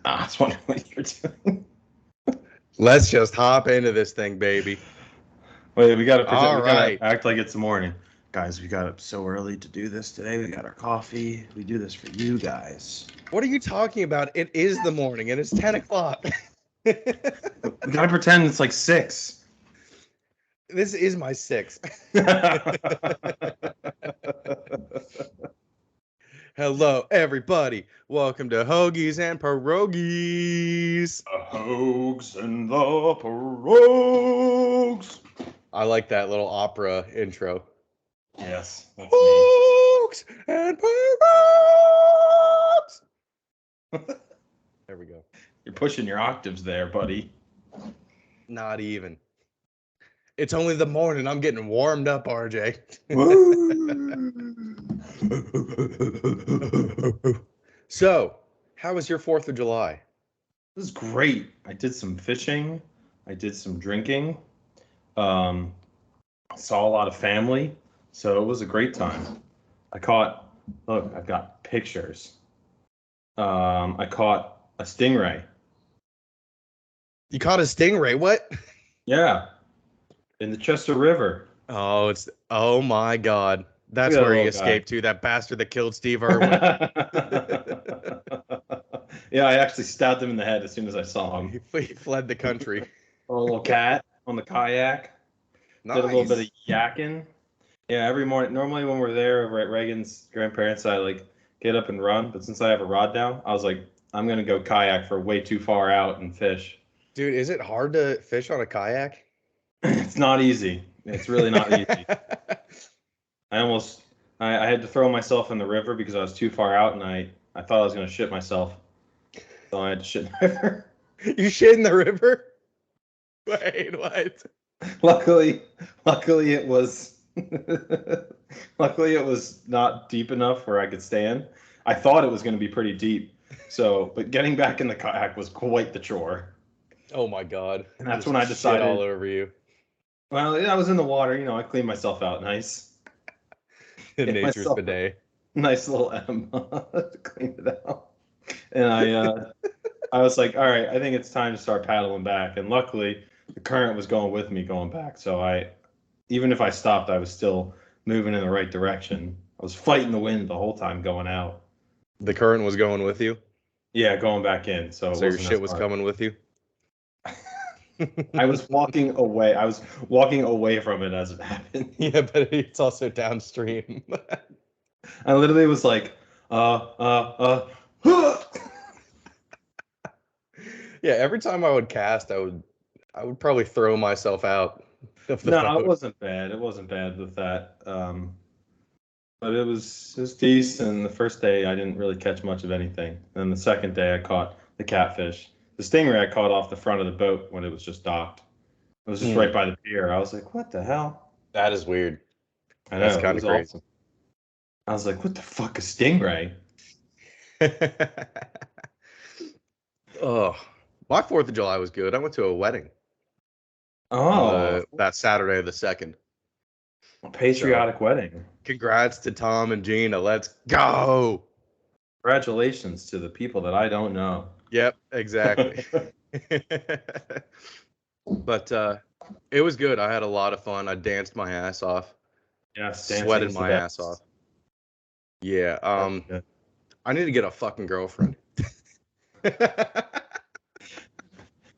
I was wondering what you're doing. Let's just hop into this thing, baby. Wait, we gotta pretend. All We gotta right. act like it's the morning, guys. We got up so early to do this today. We got our coffee. We do this for you guys. What are you talking about? It is the morning and it's 10 o'clock. We gotta pretend it's like 6. This is my six. Hello, everybody. Welcome to Hoagies N Pierogis. The Hoags and the Pierogs. I like that little opera intro. Yes, that's me. Hoags and Pierogs. There we go. You're pushing your octaves there, buddy. Not even. It's only the morning. I'm getting warmed up, RJ. So, how was your 4th of July? This is great. I did some fishing. I did some drinking. Saw a lot of family. So it was a great time. Look, I've got pictures. I caught a stingray. You caught a stingray? What? Yeah, in the Chester River. Oh my God. That's Look at where he that little escaped to, that bastard that killed Steve Irwin. Yeah, I actually stabbed him in the head as soon as I saw him. He fled the country. A little cat on the kayak. Nice. Did a little bit of yakking. Yeah, every morning. Normally when we're there over at Reagan's grandparents, I like get up and run. But since I have a rod now, I was like, I'm gonna go kayak for way too far out and fish. Dude, is it hard to fish on a kayak? It's not easy. It's really not easy. I had to throw myself in the river because I was too far out, and I thought I was gonna shit myself, so I had to shit in the river. You shit in the river? Wait, what? Luckily it was luckily it was not deep enough where I could stand. I thought it was going to be pretty deep. So, but getting back in the kayak was quite the chore. Oh my God. And that's Just when I decided shit all over you. Well, I was in the water, I cleaned myself out nice. Nature's bidet. Nice little enema to clean it out. And I was like, all right, I think it's time to start paddling back. And luckily the current was going with me going back. So even if I stopped, I was still moving in the right direction. I was fighting the wind the whole time going out. The current was going with you? Yeah, going back in. So your shit was coming with you? I was walking away. I was walking away from it as it happened. Yeah, but it's also downstream. I literally was like, Yeah, every time I would cast, I would probably throw myself out of the boat. It wasn't bad. It wasn't bad with that. But it was decent. The first day I didn't really catch much of anything. And the second day I caught the catfish. The stingray I caught off the front of the boat when it was just docked. It was just right by the pier. I was like, what the hell? That is weird. I know. That's kind of crazy. Awesome. I was like, what the fuck is stingray? Oh, my 4th of July was good. I went to a wedding. Oh, that Saturday the 2nd. A patriotic wedding. Congrats to Tom and Gina. Let's go. Congratulations to the people that I don't know. Yep, exactly. But it was good. I had a lot of fun. I danced my ass off. Yeah, sweated my ass off. Yeah. I need to get a fucking girlfriend.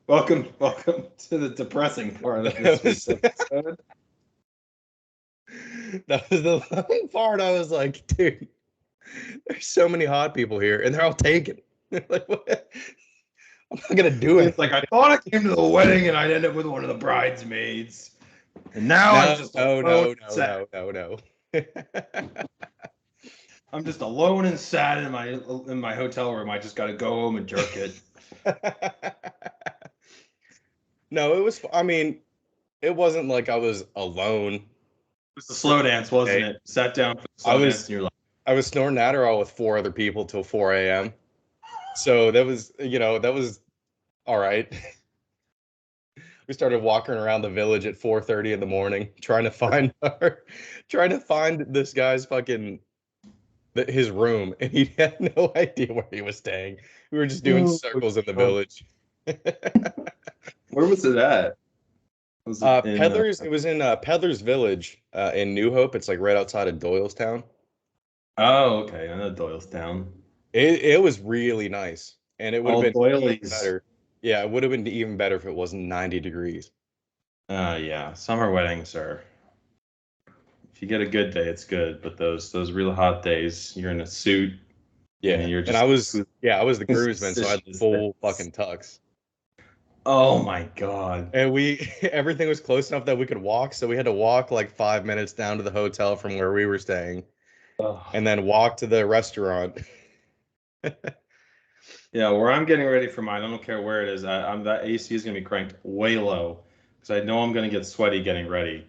Welcome to the depressing part of this episode. That was the long part. I was like, dude, there's so many hot people here, and they're all taken. Like, what? I'm not gonna do it. It's like I thought I came to the wedding and I'd end up with one of the bridesmaids, and now I'm just no. I'm just alone and sad in my hotel room. I just got to go home and jerk it. No, it was. I mean, it wasn't like I was alone. It was the slow dance, wasn't it? Sat down for the slow dance, and you're like, I was snoring Adderall with 4 other people till 4 a.m. So that was, all right. We started walking around the village at 4:30 in the morning, trying to find this guy's fucking his room, and he had no idea where he was staying. We were just doing Oh, circles in the God. village. Where was it at? Was it in? Peddlers. It was in Peddlers Village in New Hope. It's like right outside of Doylestown. Oh, okay. I know Doylestown. It was really nice, and it would have All been even doilies. better. Yeah, it would have been even better if it wasn't 90 degrees. Yeah. Summer weddings are. If you get a good day, it's good. But those real hot days, you're in a suit and Yeah, you're and just. I was the whose groomsman, so I had decision the is full this? fucking tux. Oh my God. And everything was close enough that we could walk, so we had to walk like 5 minutes down to the hotel from where we were staying, Ugh. and then walk to the restaurant. Yeah, where I'm getting ready for mine, I don't care where it is. I'm that AC is gonna be cranked way low because I know I'm gonna get sweaty getting ready.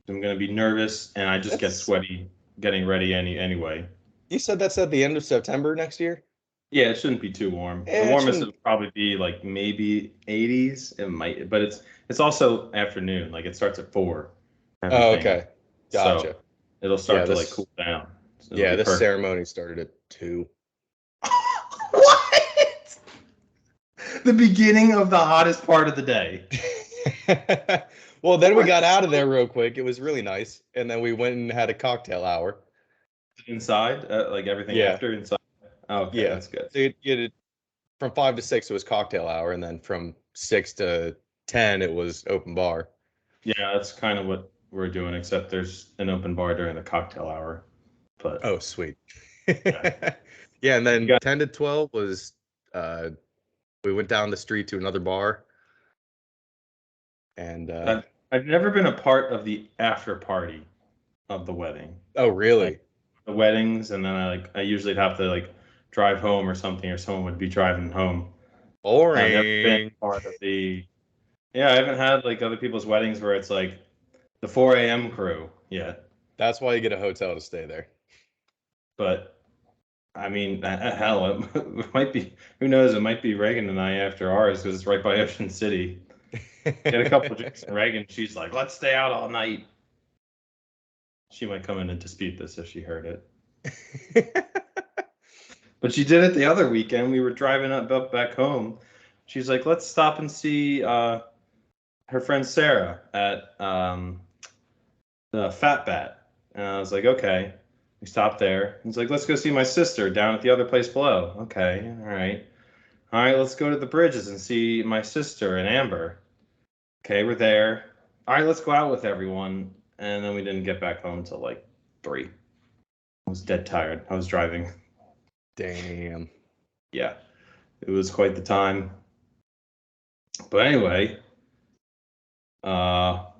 I'm gonna be nervous, and I just get That's sweaty getting ready anyway. You said that's at the end of September next year? Yeah, it shouldn't be too warm. The Eh, it warmest shouldn't. would probably be like maybe 80s. It might, but it's also afternoon. Like it starts at 4, Oh, everything. okay. So Gotcha. it'll Yeah, start to like this cool down. So it'll yeah, be this perfect. ceremony started at 2. What? The beginning of the hottest part of the day. Well, then we got out of there real quick. It was really nice. And then we went and had a cocktail hour. Inside, like everything Yeah. after inside. Okay, Yeah. that's good. So you did from 5 to 6 it was cocktail hour, and then from 6 to 10 it was open bar. Yeah, that's kind of what we're doing, except there's an open bar during the cocktail hour. But Oh, sweet. yeah, Yeah, and you then got. 10 to 12 was uh we went down the street to another bar, and I've never been a part of the after party of the wedding. oh, Like really? the weddings, and then I usually have to like drive home or something, or someone would be driving home. I've never been Boring. part of the. Yeah, I haven't had like other people's weddings where it's like the 4 a.m. crew yet. That's why you get a hotel to stay there. But I mean, hell, it might be. Who knows? It might be Reagan and I after ours because it's right by Ocean City. Get a couple of drinks and Reagan. She's like, "Let's stay out all night." She might come in and dispute this if she heard it. But she did it the other weekend. We were driving up back home. She's like, "Let's stop and see her friend Sarah at the Fat Bat." And I was like, "Okay." We stopped there. He's like, "Let's go see my sister down at the other place below." Okay, all right. All right, let's go to the bridges and see my sister and Amber. Okay, we're there. All right, let's go out with everyone. And then we didn't get back home until like 3. I was dead tired. I was driving. Damn. Yeah, it was quite the time. But anyway, uh, got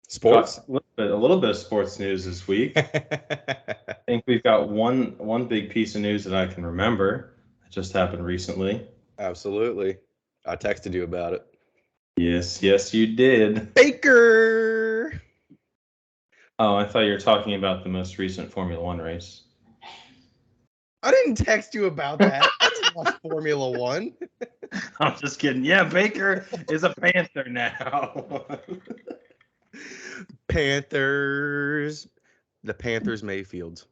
Sports? a little bit of sports news this week. I think we've got one big piece of news that I can remember that just happened recently. Absolutely. I texted you about it. Yes, you did. Baker. Oh, I thought you were talking about the most recent Formula One race. I didn't text you about that. I didn't watch Formula One. I'm just kidding. Yeah, Baker is a Panther now. Panthers. The Panthers Mayfields.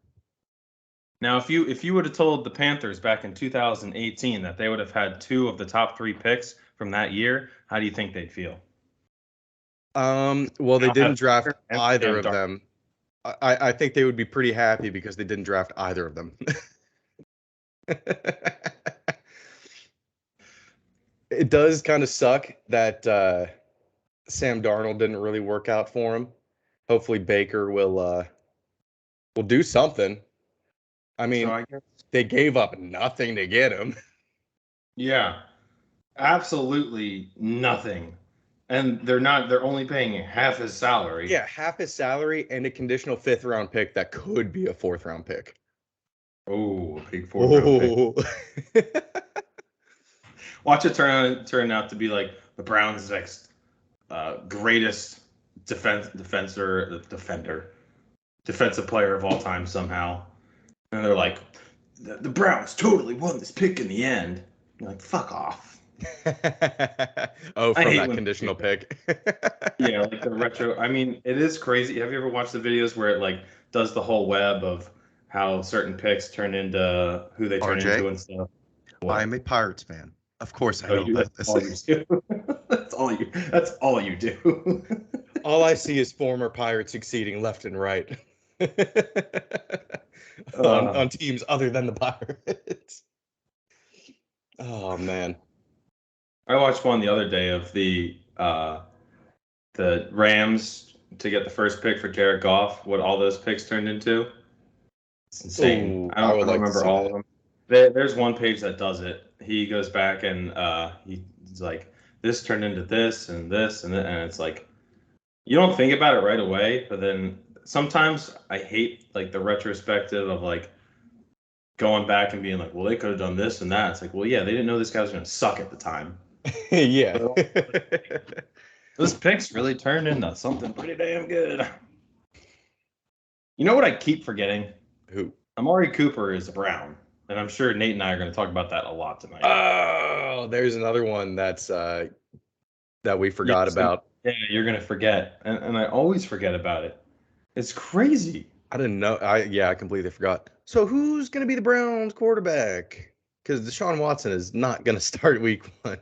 Now, if you would have told the Panthers back in 2018 that they would have had 2 of the top 3 picks from that year, how do you think they'd feel? Well, they Now didn't have draft Baker and either Sam of Darnold. them. I think they would be pretty happy because they didn't draft either of them. It does kind of suck that Sam Darnold didn't really work out for him. Hopefully Baker will do something. I So mean, I guess they gave up nothing to get him. yeah, absolutely nothing. And they're only paying half his salary. Yeah, half his salary and a conditional 5th-round pick that could be a 4th-round pick. Oh, a big 4th-round pick. Oh. Watch it turn out to be like the Browns' next greatest defensive player of all time somehow. And they're like, the Browns totally won this pick in the end. You're like, fuck off. Oh, I from hate that when conditional pick. yeah, like the retro. I mean, it is crazy. Have you ever watched the videos where it like does the whole web of how certain picks turn into who they turn RJ? into and stuff. What? I'm a Pirates fan. Of course I Oh, know about that's this. all you do. That's all you do. All I see is former Pirates succeeding left and right on teams other than the Pirates. Oh man. I watched one the other day of the Rams to get the first pick for Jared Goff. What all those picks turned into? It's insane. Ooh, I I don't would like to remember see all that. of them. There's one page that does it. He goes back and he's like, this turned into this and this and it's like, you don't think about it right away, but then sometimes I hate like the retrospective of like going back and being like, well, they could have done this and that. It's like, well, yeah, they didn't know this guy was going to suck at the time. Yeah. Those picks really turned into something pretty damn good. You know what I keep forgetting? Who? Amari Cooper is a Brown, and I'm sure Nate and I are going to talk about that a lot tonight. Oh, there's another one that's that we forgot about. Yeah, you're going to forget, and I always forget about it. It's crazy. I didn't know. I completely forgot. So who's going to be the Browns quarterback? Because Deshaun Watson is not going to start week 1.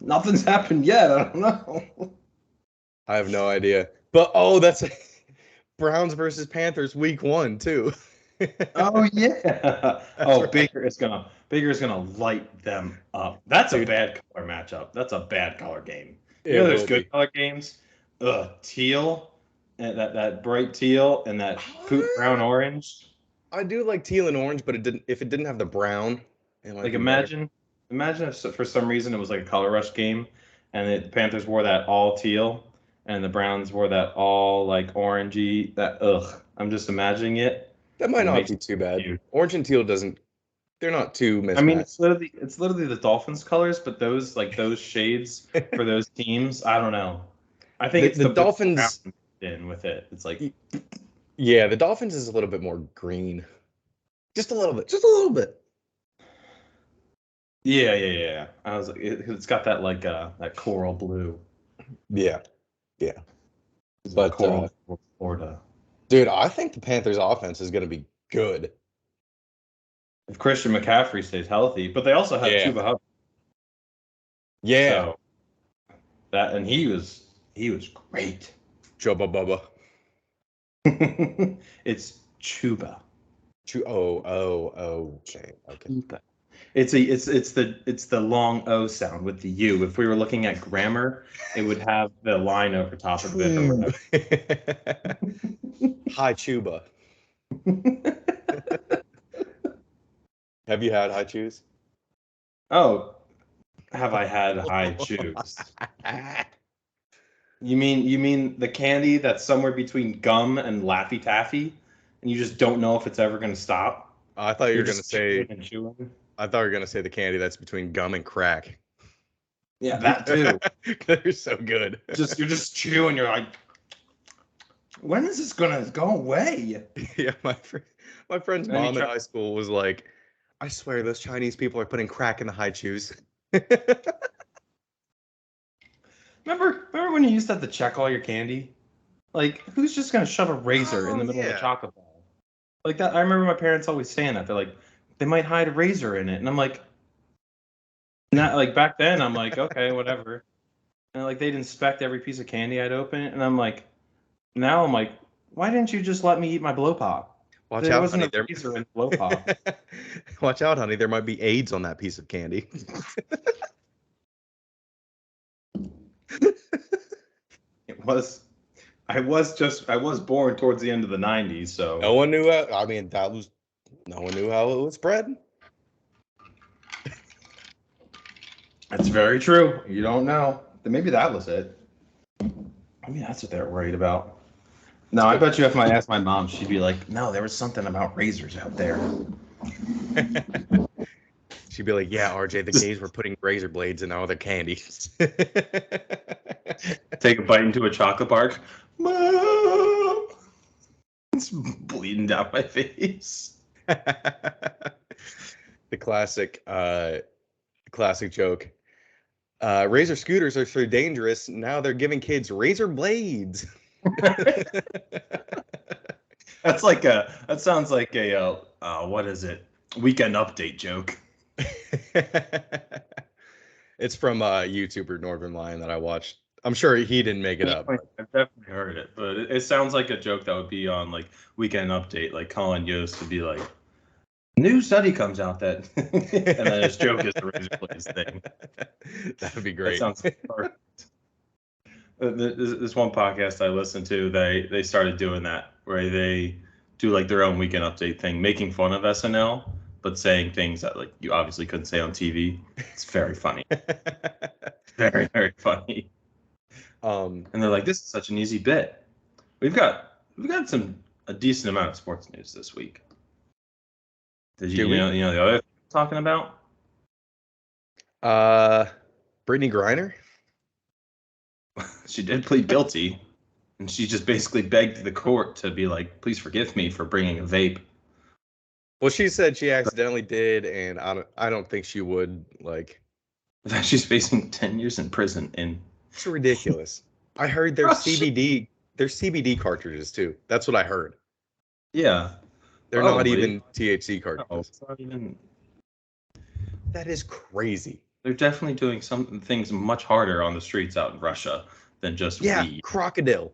Nothing's happened yet. I don't know. I have no idea. But that's Browns versus Panthers week 1 too. Oh yeah. Right. Baker is gonna light them up. That's a bad color matchup. That's a bad color game. You know, there's good color games. Teal, and that bright teal and that poop brown orange. I do like teal and orange, but if it didn't have the brown, like imagine if for some reason it was like a color rush game, and the Panthers wore that all teal, and the Browns wore that all like orangey. I'm just imagining it. That might not be too bad. Cute. Orange and teal they're not too mismatched. I mean, it's literally the Dolphins colors, but those shades for those teams, I don't know. I think it's the Dolphins in with it. It's like, yeah, the Dolphins is a little bit more green, just a little bit. Yeah. I was like, it's got that like that coral blue. Yeah. But coral Florida. Dude, I think the Panthers' offense is going to be good if Christian McCaffrey stays healthy. But they also have Chuba Hubbard. Yeah. So he was great. Chuba Bubba. It's Chuba. Okay. Chuba. It's the long O sound with the U. If we were looking at grammar, it would have the line over top of it or whatever. Hi-Chubbas. Have you had Hi-Chews? Oh, have I had Hi-Chews? You mean the candy that's somewhere between gum and Laffy Taffy, and you just don't know if it's ever going to stop? I thought you were going to say. Chewing. I thought you were going to say the candy that's between gum and crack. Yeah, that too. They're so good. You're just chewing. You're like, when is this gonna go away? Yeah, my friend's mom in high school was like, I swear those Chinese people are putting crack in the Hi-Chews. Remember when you used to have to check all your candy? Like, who's just gonna shove a razor in the middle of a chocolate bar? Like that. I remember my parents always saying that. They're like, they might hide a razor in it, and I'm like, not like back then. I'm like, okay, whatever. And like they'd inspect every piece of candy I'd open, and I'm like, now I'm like, why didn't you just let me eat my blow pop? Watch out, honey. A razor in blow pop. Watch out, honey. There might be AIDS on that piece of candy. I was born towards the end of the 90s, so no one knew how, no one knew how it was spread. That's very true. You don't know. Maybe that was it. Maybe that's what they're worried about. No, I bet you if I asked my mom, she'd be like, no, there was something about razors out there. She'd be like, yeah, RJ, the gays were putting razor blades in all their candies. Take a bite into a chocolate bar. Mom! It's bleeding down my face. The classic joke. Razor scooters are so dangerous. Now they're giving kids razor blades. That sounds like a what is it? Weekend update joke. It's from a YouTuber Northern Lion that I watched. I'm sure he didn't make it up. I've definitely heard it, but it sounds like a joke that would be on like Weekend Update, like Colin Yost to be like, new study comes out that, and then his joke is the razor blades thing. That would be That great. sounds perfect. This one podcast I listened to, they started doing that where they do like their own Weekend Update thing, making fun of SNL, but saying things that like you obviously couldn't say on TV. It's very funny, very very funny. And they're like, this is such an easy bit. We've got a decent amount of sports news this week. Did you know the other thing I'm talking about? Brittany Griner? She did plead guilty, and she just basically begged the court to be like, please forgive me for bringing a vape. Well, she said she accidentally did, and I don't think she would, like. That she's facing 10 years in prison. It's ridiculous. I heard there's CBD cartridges too. That's what I heard. Yeah. They're not even THC cartridges. No, it's not even. That is crazy. They're definitely doing some things much harder on the streets out in Russia than just weed. Crocodile.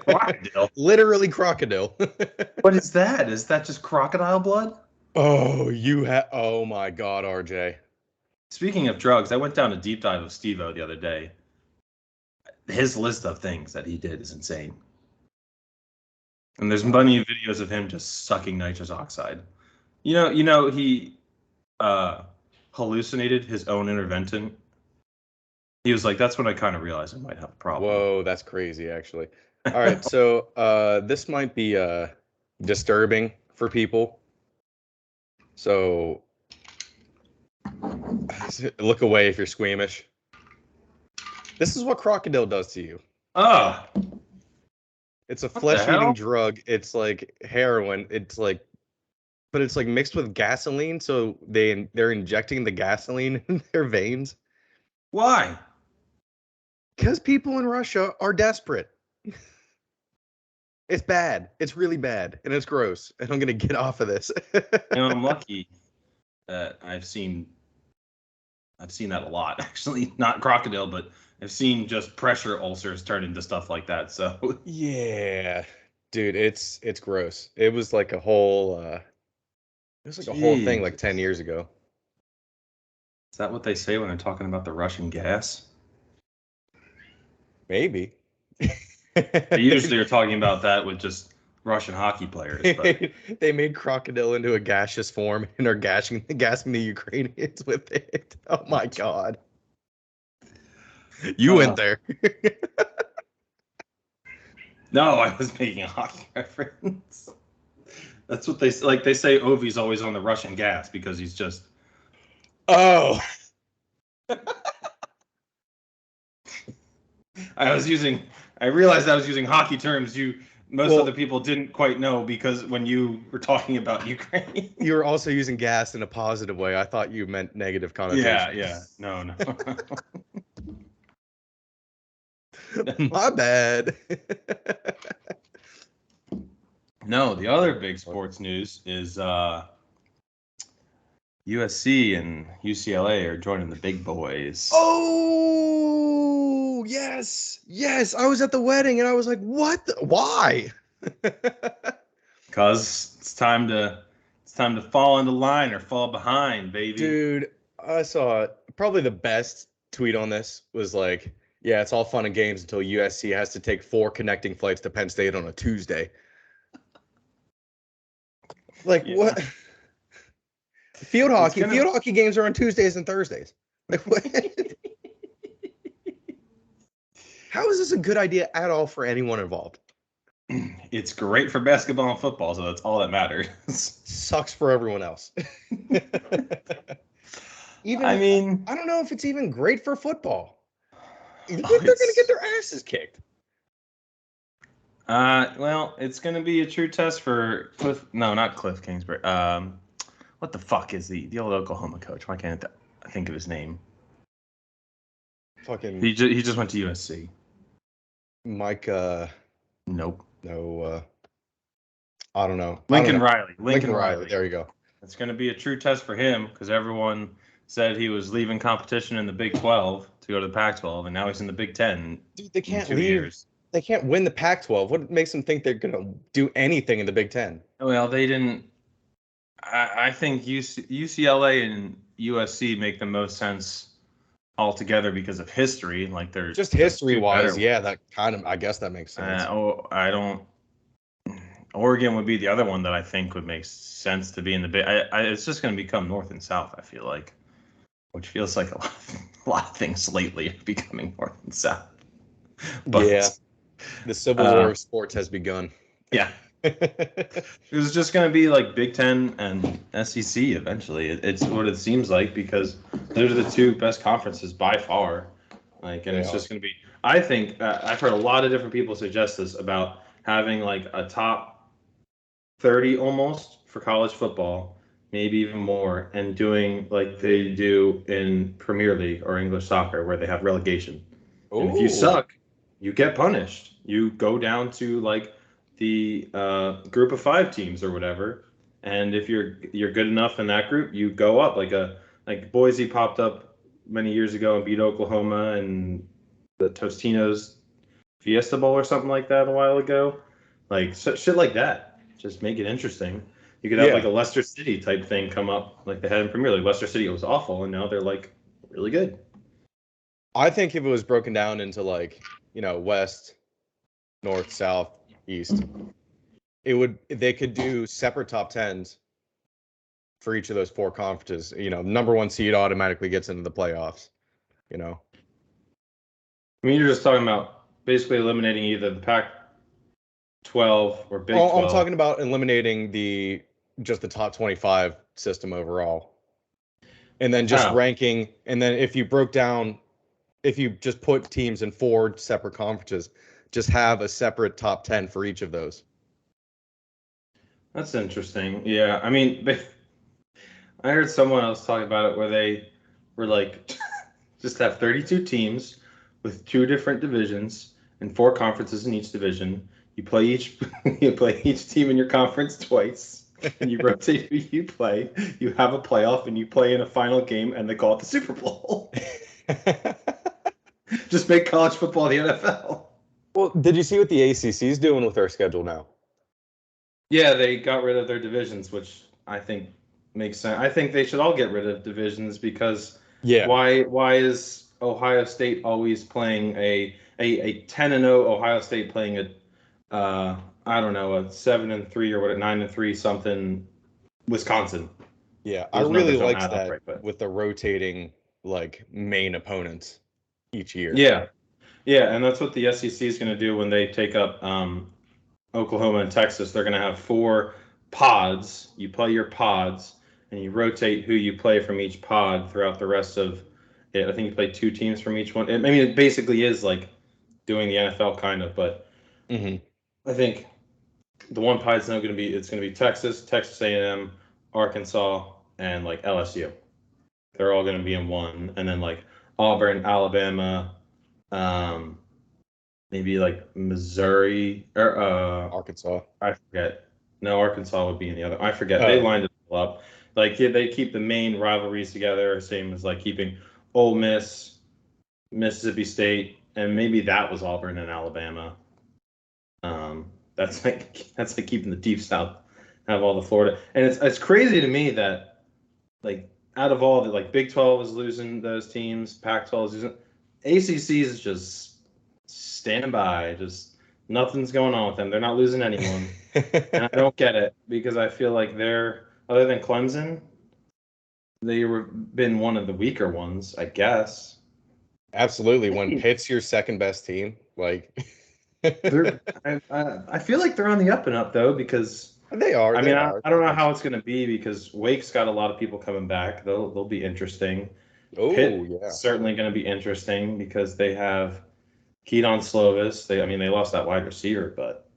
Crocodile? Literally crocodile. What is that? Is that just crocodile blood? Oh, oh my God, RJ. Speaking of drugs, I went down a deep dive of Steve-O the other day. His list of things that he did is insane. And there's plenty of videos of him just sucking nitrous oxide. He hallucinated his own intervention. He was like, that's when I kind of realized I might have a problem. Whoa, that's crazy, actually. All right, so this might be disturbing for people. So look away if you're squeamish. This is what crocodile does to you. Ah. It's a flesh-eating drug. It's like heroin. But it's like mixed with gasoline, so they're injecting the gasoline in their veins. Why? Because people in Russia are desperate. It's bad. It's really bad, and it's gross. And I'm gonna get off of this. I'm lucky that I've seen that a lot. Actually, not crocodile, but I've seen just pressure ulcers turn into stuff like that. So yeah, dude, it's gross. It was like a whole whole thing like 10 year ago. Is that what they say when they're talking about the Russian gas? Maybe. They usually are talking about that with just Russian hockey players. But they made crocodile into a gaseous form and are gassing the Ukrainians with it. Oh my God. You went there. No, I was making a hockey reference. That's what they like. They say Ovi's always on the Russian gas because he's just. Oh. I realized I was using hockey terms most other people didn't quite know because when you were talking about Ukraine. You were also using gas in a positive way. I thought you meant negative connotation. Yeah. No. My bad. No, the other big sports news is USC and UCLA are joining the big boys. Oh, yes. I was at the wedding and I was like, what? Why? Because it's time to fall into line or fall behind, baby. Dude, I saw probably the best tweet on this was like, yeah, it's all fun and games until USC has to take 4 connecting flights to Penn State on a Tuesday. Like, yeah. What? Field hockey games are on Tuesdays and Thursdays. Like, what? How is this a good idea at all for anyone involved? It's great for basketball and football, so that's all that matters. Sucks for everyone else. I don't know if it's even great for football. They're going to get their asses kicked. Well, it's going to be a true test for not Cliff Kingsbury. What the fuck is the old Oklahoma coach? Why can't I think of his name? Fucking. He just went to USC. Mike. Nope. No. I don't know. Lincoln Riley. Lincoln Riley. There you go. It's going to be a true test for him because everyone said he was leaving competition in the Big 12 to go to the Pac-12, and now he's in the Big 10. Dude, they can't in 2 leave. years. They can't win the Pac-12. What makes them think they're going to do anything in the Big 10? Well, they didn't. I think UCLA and USC make the most sense altogether because of history. Like they're just history-wise, yeah. That kind of, I guess that makes sense. I don't. Oregon would be the other one that I think would make sense to be in the Big. It's just going to become North and South. I feel like, which feels like a lot of things lately are becoming North and South. But, yeah, the Civil War of sports has begun. Yeah, it was just going to be like Big Ten and SEC eventually. It's what it seems like because those are the two best conferences by far. Like, and it's just going to be. I think I've heard a lot of different people suggest this about having like a top 30 almost for college football, maybe even more, and doing like they do in Premier League or English soccer where they have relegation. And if you suck, you get punished. You go down to like the group of 5 teams or whatever, and if you're good enough in that group, you go up. Like Boise popped up many years ago and beat Oklahoma and the Tostinos Fiesta Bowl or something like that a while ago. Like shit like that. Just make it interesting. You could have like a Leicester City type thing come up like they had in Premier League. Leicester City was awful, and now they're like really good. I think if it was broken down into like, west, north, south, east, they could do separate top 10s for each of those 4 conferences. Number 1 seed automatically gets into the playoffs. I mean, you're just talking about basically eliminating either the Pac-12 or Big 12. I'm talking about eliminating just the top 25 system overall. And then just ranking. And then if you just put teams in 4 separate conferences, just have a separate top 10 for each of those. That's interesting. Yeah. I mean, I heard someone else talk about it where they were like, just have 32 teams with 2 different divisions and 4 conferences in each division. You play each team in your conference twice, and you rotate who you play. You have a playoff, and you play in a final game, and they call it the Super Bowl. Just make college football the NFL. Well, did you see what the ACC is doing with their schedule now? Yeah, they got rid of their divisions, which I think makes sense. I think they should all get rid of divisions because why is Ohio State always playing a 10-0 Ohio State playing a I don't know, a 7-3 or what, 9-3 something Wisconsin? Yeah, I really like that with the rotating like main opponents each year. Yeah, and that's what the SEC is going to do when they take up Oklahoma and Texas. They're going to have 4 pods. You play your pods, and you rotate who you play from each pod throughout the rest of it. I think you play 2 teams from each one. I mean, it basically is like doing the NFL kind of, but I think the one pod's now going to be Texas, Texas A&M, Arkansas, and like LSU. They're all going to be in one, and then like Auburn, Alabama, maybe like Missouri or Arkansas. I forget. No, Arkansas would be in the other. I forget. They lined it all up. Like they keep the main rivalries together, same as like keeping Ole Miss, Mississippi State, and maybe that was Auburn and Alabama. That's like keeping the Deep South, have all the Florida, and it's crazy to me that like out of all the like Big 12 is losing those teams, Pac-12 is losing, ACC is just standing by, just nothing's going on with them. They're not losing anyone, and I don't get it because I feel like they're other than Clemson, they've been one of the weaker ones, I guess. Absolutely, when Pitt's your second best team, like. I feel like they're on the up and up though because they are. I don't know how it's going to be because Wake's got a lot of people coming back. They'll be interesting. Pitt certainly going to be interesting because they have Keaton Slovis. They lost that wide receiver, but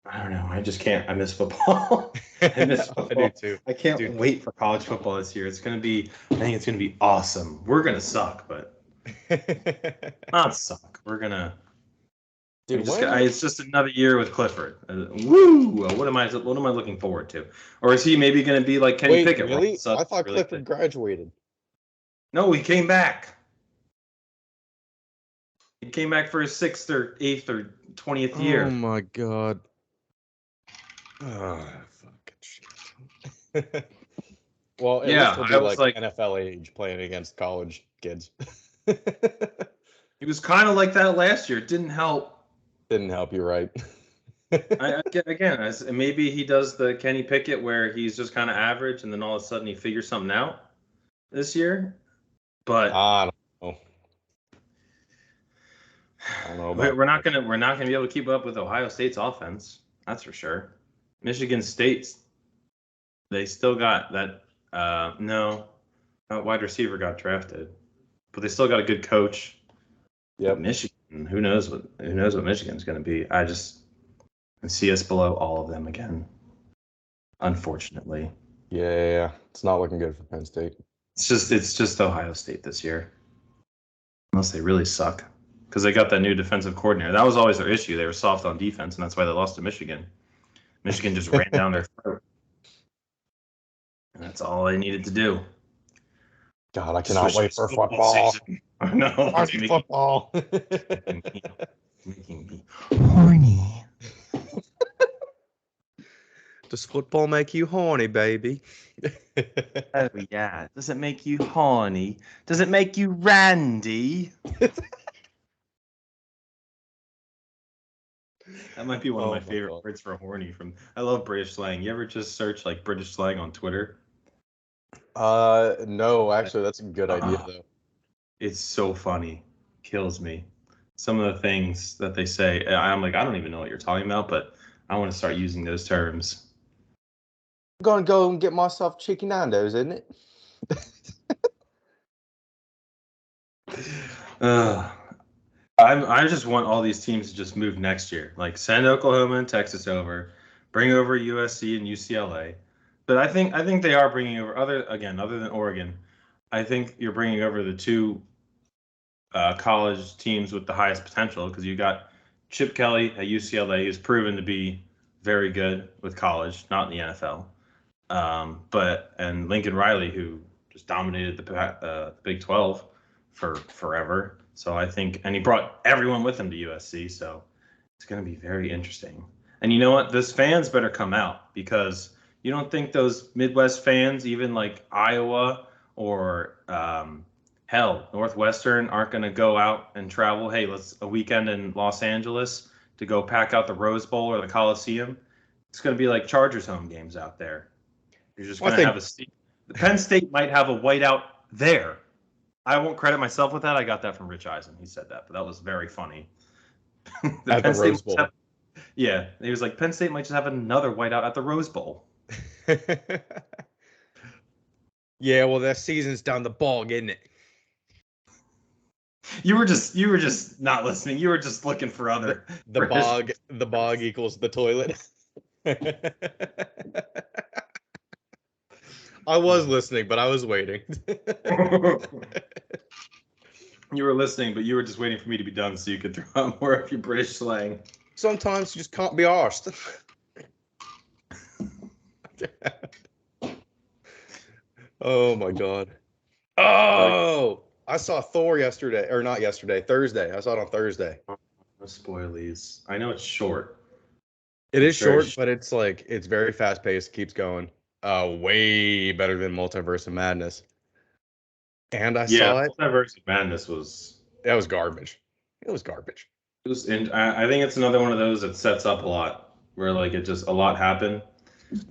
I don't know. I just can't. I miss football. I miss football. I do too. I can't wait for college football this year. I think it's going to be awesome. We're going to suck, but not suck. We're going to Dude, when? It's just another year with Clifford. Woo! What am I looking forward to? Or is he maybe going to be like Kenny Wait, Pickett? really? I thought really Clifford graduated. No, he came back. He came back for his 6th or 8th or 20th year. Oh my god. Oh, fucking shit. Well, at least he'll be like NFL age playing against college kids. He was kind of like that last year. It didn't help. Didn't help you, right? Again, maybe he does the Kenny Pickett where he's just kind of average, and then all of a sudden he figures something out this year. But I don't know. I don't know about we're not gonna be able to keep up with Ohio State's offense. That's for sure. Michigan State's they still got that. No, wide receiver got drafted, but they still got a good coach. Yep. Michigan, who knows what Michigan's going to be? I just see us below all of them again, unfortunately. Yeah. It's not looking good for Penn State. It's just Ohio State this year, unless they really suck, because they got that new defensive coordinator. That was always their issue. They were soft on defense, and that's why they lost to Michigan. Michigan just ran down their throat, and that's all they needed to do. God, I cannot wait for football. I know. Football. Making me horny. Does football make you horny, baby? Oh yeah. Does it make you horny? Does it make you randy? That might be one of my favorite words for horny. I love British slang. You ever just search like British slang on Twitter? No, actually, that's a good idea though. It's so funny. Kills me. Some of the things that they say, I'm like, I don't even know what you're talking about, but I want to start using those terms. I'm gonna go and get myself chicken Nando's, isn't it? I just want all these teams to just move next year. Like send Oklahoma and Texas over, bring over USC and UCLA. But I think they are bringing over other than Oregon. I think you're bringing over the two college teams with the highest potential, because you got Chip Kelly at UCLA, who's proven to be very good with college, not in the NFL. And Lincoln Riley, who just dominated the Big 12 for forever. So I think, and he brought everyone with him to USC. So it's going to be very interesting. And you know what? Those fans better come out, because you don't think those Midwest fans, even like Iowa or Northwestern, aren't going to go out and travel. Hey, let's a weekend in Los Angeles to go pack out the Rose Bowl or the Coliseum. It's going to be like Chargers home games out there. You're just going to have a seat. Penn State might have a whiteout there. I won't credit myself with that. I got that from Rich Eisen. He said that, but that was very funny. At the Rose Bowl. Yeah, he was like, Penn State might just have another whiteout at the Rose Bowl. Yeah, well, that season's down the bog, isn't it? You were just not listening. You were just looking for other. The bog equals the toilet. I was listening, but I was waiting. You were listening, but you were just waiting for me to be done so you could throw out more of your British slang. Sometimes you just can't be arsed. Oh my god. Oh, I saw Thor yesterday, or not yesterday, Thursday. I saw it on Thursday. No spoilies. I know it's short. It is short, but it's very fast paced, keeps going. Way better than Multiverse of Madness. And I saw it. Multiverse of Madness was garbage. It was garbage. And I think it's another one of those that sets up a lot, where like it just a lot happened,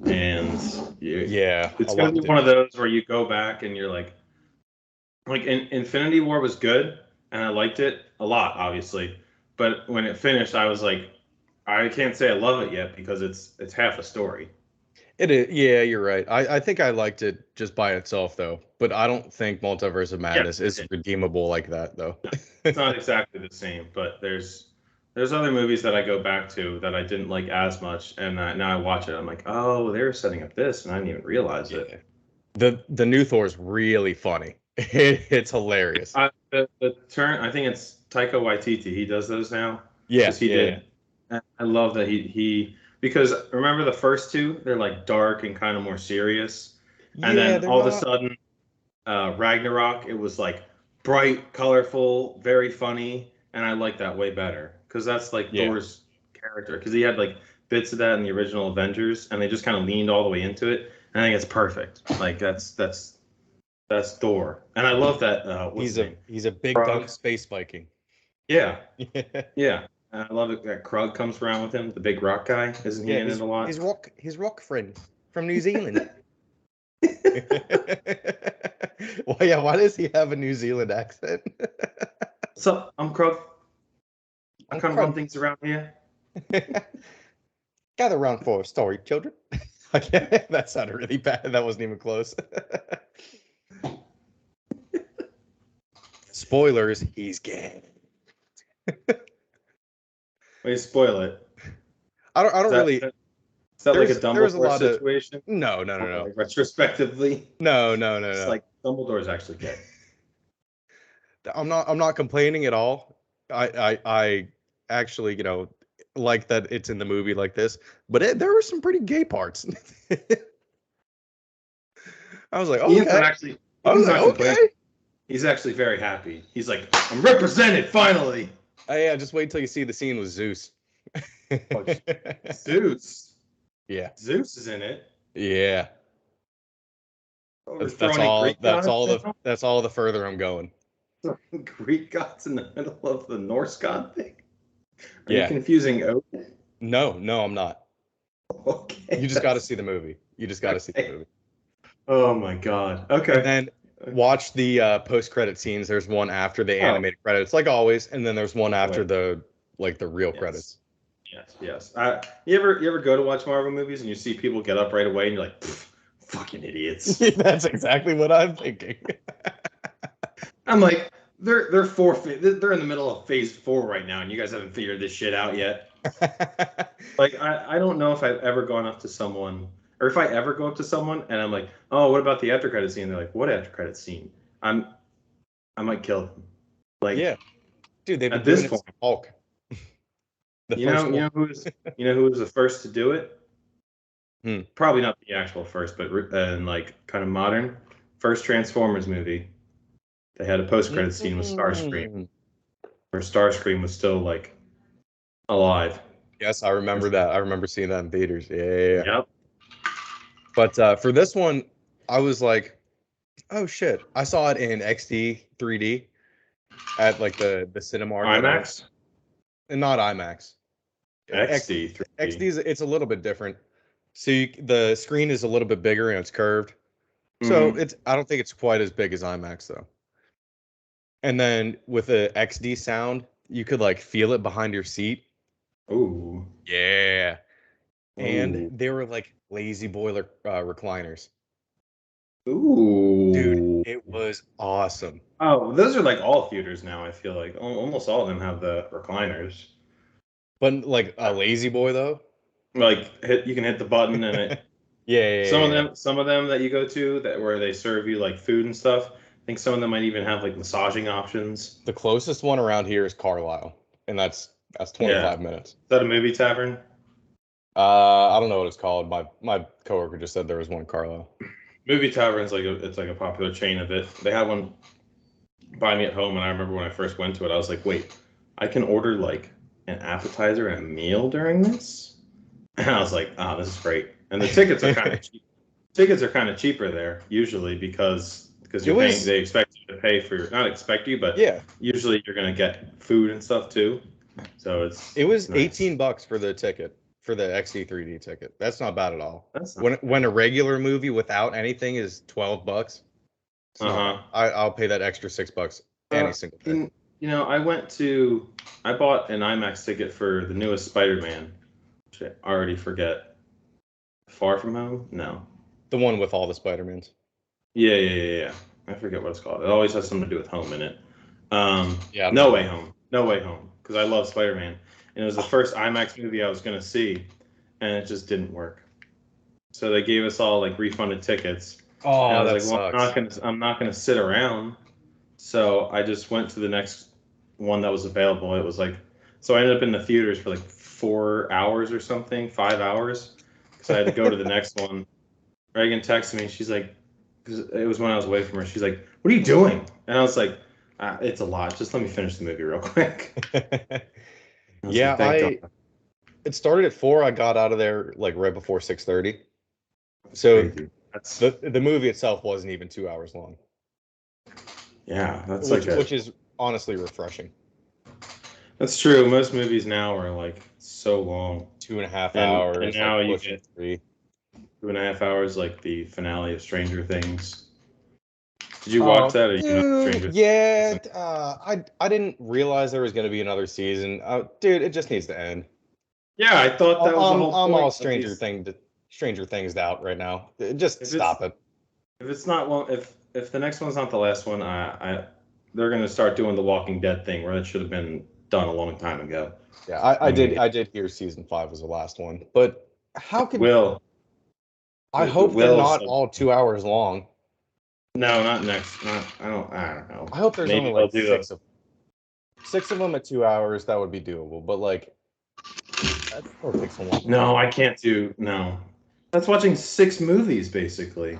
and it's gonna be one of those where you go back and you're like Infinity War was good and I liked it a lot, obviously, but when it finished, I was like, I can't say I love it yet, because it's half a story. It is. Yeah, you're right. I think I liked it just by itself, though. But I don't think Multiverse of Madness is redeemable like that, though. It's not exactly the same, but there's other movies that I go back to that I didn't like as much, and now I watch it, I'm like, oh, they're setting up this, and I didn't even realize it. The new Thor's really funny. It's hilarious. The turn, I think it's Taika Waititi. He does those now. Yeah, because he did. And I love that he because remember the first two, they're like dark and kind of more serious, and Yeah, then they're all of a not. sudden, Ragnarok, it was like bright, colorful, very funny, and I like that way better because that's like Yeah, Thor's character because he had like bits of that in the original Avengers, and they just kind of leaned all the way into it. And I think it's perfect. Like that's Thor, and I love that. What's his name? he's a big dumb Krug. space Viking. Yeah, Yeah, yeah. And I love it that Krug comes around with him, the big rock guy. Isn't he yeah, in it a lot? his rock friend from New Zealand. Well, yeah, why does he have a New Zealand accent? What's up? I'm Krug. I I'm kind of run Krug. things around here. Gather round for a story, children. Okay, that sounded really bad. That wasn't even close. Spoilers, he's gay. Wait, spoil it. I don't Is really. that like a There's a Dumbledore lot of situation? no. Like retrospectively, No. it's like Dumbledore's actually gay. I'm not complaining at all. I actually, like that it's in the movie like this, but there were some pretty gay parts. I was like, Ian's okay. not actually. I was Ian's like, not complaining. okay. He's actually very happy. He's like, I'm represented finally. Oh, yeah, just wait till you see the scene with Zeus. Oh, Zeus. Yeah. Zeus is in it. Yeah. Oh, we're That's throwing in Greek that's all gods the that's all the further I'm going. now? Greek gods in the middle of the Norse god thing. Are you Yeah. confusing Odin? No, I'm not. Okay. You just got to see the movie. You just got to see the Okay. movie. Oh my god. And Okay. then watch the post-credit scenes. There's one after the Oh. animated credits, like always, and then there's one after Wait. the real Yes. credits. Yes. You ever go to watch Marvel movies and you see people get up right away and you're like, fucking idiots. That's exactly what I'm thinking. I'm like, they're they're in the middle of phase 4 right now, and you guys haven't figured this shit out yet. Like, I don't know if I've ever gone up to someone, or if I ever go up to someone and I'm like, oh, what about the after credit scene? They're like, what after credit scene? I might kill them. Like, Yeah, dude, they've been at doing this it point, since Hulk. The you first know one. who was the first to do it? Hmm. Probably not the actual first, but in like kind of modern first Transformers movie. They had a post credit scene with Starscream, where Starscream was still like alive. Yes, I remember that. I remember seeing that in theaters. Yeah. Yep. But for this one, I was like, oh shit! I saw it in XD 3D at like the Cinemark, whatever, IMAX? and not IMAX. XD 3D. XD it's a little bit different. So the screen is a little bit bigger and it's curved. So Mhm. I don't think it's quite as big as IMAX though. And then with the XD sound, you could like feel it behind your seat. Ooh. Yeah. And Ooh. they were like lazy boiler recliners. Ooh. Dude, it was awesome. Oh, those are like all theaters now, I feel like. Almost all of them have the recliners. But like a lazy boy though. Like you can hit the button and it Yeah. some of them that you go to that where they serve you like food and stuff. I think some of them might even have like massaging options. The closest one around here is Carlisle, and that's Yeah. 25 minutes. Is that a movie tavern? I don't know what it's called. My coworker just said there was one in Carlisle. Movie tavern's like it's like a popular chain of it. They had one by me at home, and I remember when I first went to it, I was like, wait, I can order like an appetizer and a meal during this? And I was like, oh, this is great. And the tickets are kind of cheap. Tickets are kind of cheaper there usually because you're paying. They expect you to pay for not expect you, but Yeah. usually you're gonna get food and stuff too. So It was nice. $18 for the ticket for the XD3D ticket. That's not bad at all. That's not When a regular movie without anything is $12. I'll pay that extra $6 any single day. I bought an IMAX ticket for the newest Spider-Man, which I already forget. Far From Home? No. The one with all the Spider-Mans. Yeah. I forget what it's called. It always has something to do with home in it. Yeah. No Way Home. No Way Home. Because I love Spider-Man. And it was the first IMAX movie I was going to see, and it just didn't work. So they gave us all like refunded tickets. Oh, and I that was like, well, sucks. I'm not gonna sit around. So I just went to the next one that was available. It was like So I ended up in the theaters for like 4 hours or something, 5 hours, because I had to go to the next one. Reagan texted me. She's like, because it was when I was away from her. She's like, "What are you doing?" And I was like, "It's a lot. Just let me finish the movie real quick." Yeah, Thank God. it started at 4. I got out of there like right before 6:30. So That's the movie itself wasn't even 2 hours long, yeah, that's which is honestly refreshing. That's true. Most movies now are like so long. 2.5 And hours. now like you pushing get 3. 2.5 hours, like the finale of Stranger Things. Did you watch Oh, that? Or you know dude, Stranger yeah. Things? I didn't realize there was going to be another season. Dude, it just needs to end. Yeah, I thought that was the whole I'm point. all Stranger Things out right now. Just stop it. If it's not one, if the next one's not the last one, they're gonna start doing the Walking Dead thing where it should have been done a long time ago. Yeah, I did hear season 5 was the last one, but how could I hope they're not all 2 hours long. No, not next. I don't know. I hope there's Maybe only they'll like do 6 of them at 2 hours. That would be doable, but like that still takes a long time. No, I can't do no. That's watching 6 movies basically.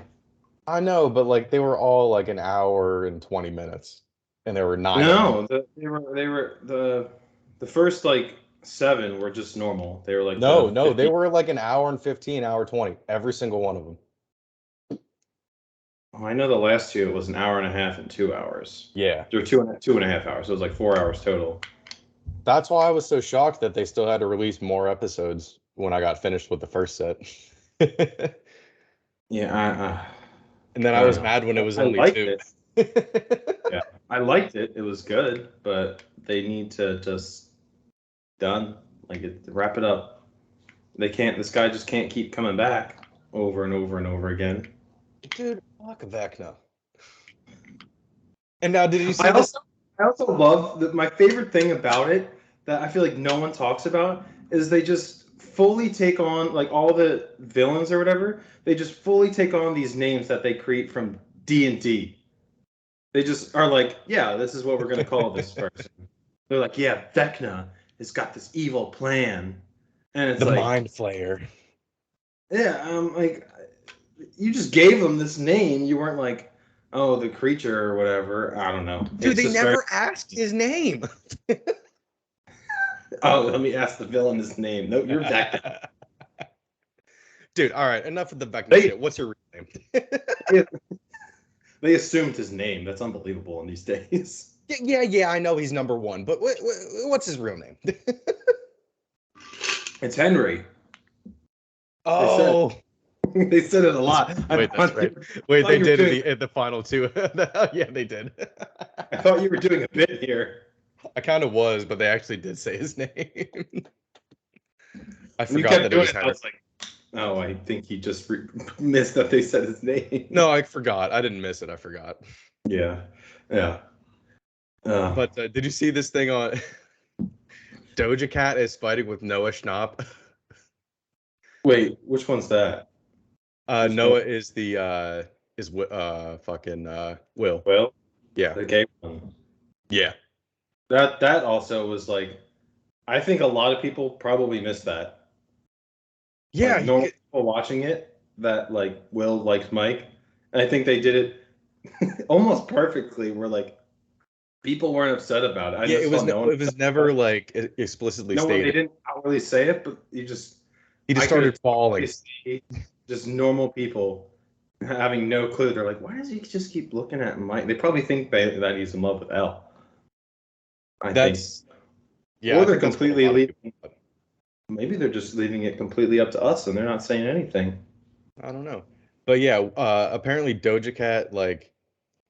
I know, but like they were all like an hour and 20 minutes, and there were 9 of them. They were the first like 7 were just normal. They were like No, the no, they 50. were like an hour and 15, hour 20, every single one of them. Oh, I know the last 2 it was an hour and a half and 2 hours. Yeah. There were 2.5 hours. So it was like 4 hours total. That's why I was so shocked that they still had to release more episodes when I got finished with the first set. Yeah, And then I was mad when it was I only liked 2. it. Yeah, I liked it. It was good, but they need to just wrap it up. They can't. This guy just can't keep coming back over and over and over again. Dude, fuck Vecna. And now, did you see this? I also love my favorite thing about it that I feel like no one talks about is they just fully take on like all the villains or whatever. They just fully take on these names that they create from D&D. They just are like, yeah, this is what we're gonna call this person. They're like, yeah, Vecna has got this evil plan, and it's The like, Mind Flayer. yeah, like you just gave him this name. You weren't like, oh, the creature or whatever. I don't know. Dude, It's they just never asked his name. Oh, let me ask the villain his name. No, you're Vecna. Dude, all right, enough of the Vecna shit. What's your real name? They assumed his name. That's unbelievable in these days. Yeah, I know he's number 1, but what's his real name? It's Henry. Oh, They said it a lot. wait, that's right. Wait, they did it in the final 2. Yeah, they did. I thought you were doing a bit here. I kind of was, but they actually did say his name. I forgot that it was Henry. I was like, oh, I think he just missed that they said his name. No, I forgot. I didn't miss it. I forgot. Yeah. But did you see this thing on Doja Cat is fighting with Noah Schnapp? Wait, which one's that? Noah is the fucking Will. Will? Yeah. The gay one. Yeah. That also was like, I think a lot of people probably missed that. Yeah. Like, normal people watching it that like Will likes Mike, and I think they did it almost perfectly. Where like people weren't upset about it. It was never like explicitly stated. They didn't really say it, but he just started falling. Just normal people having no clue. They're like, why does he just keep looking at Mike? They probably think that he's in love with Elle. I think. Yeah. Or they're completely leaving. Maybe they're just leaving it completely up to us, and they're not saying anything. I don't know. But yeah, apparently Doja Cat like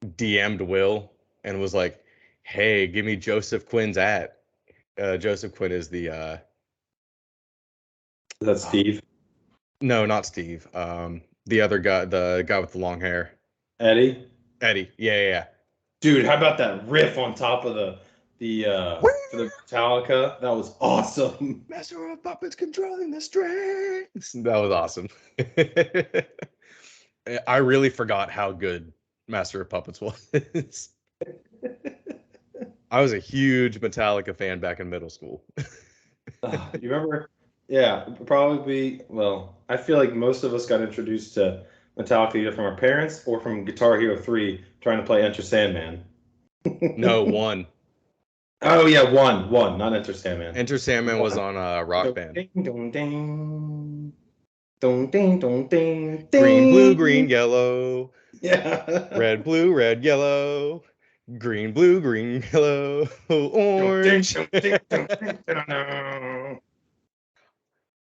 DM'd Will and was like, "Hey, give me Joseph Quinn's @ Joseph Quinn is the Is that Steve? No, not Steve. The other guy, the guy with the long hair. Eddie? Yeah. Dude, how about that riff on top of the Metallica? That was awesome. Master of Puppets controlling the strings. That was awesome. I really forgot how good Master of Puppets was. I was a huge Metallica fan back in middle school. You remember? Yeah, probably. Well, I feel like most of us got introduced to Metallica either from our parents or from Guitar Hero 3 trying to play Enter Sandman. No, one. Oh yeah, one, not Enter Sandman. Enter Sandman was One. on Rock Band. Ding, dong, ding. Dong, ding, dong, ding, Green, blue, ding. green, yellow. Yeah. Red, blue, red, yellow. Green, blue, green, yellow. Orange.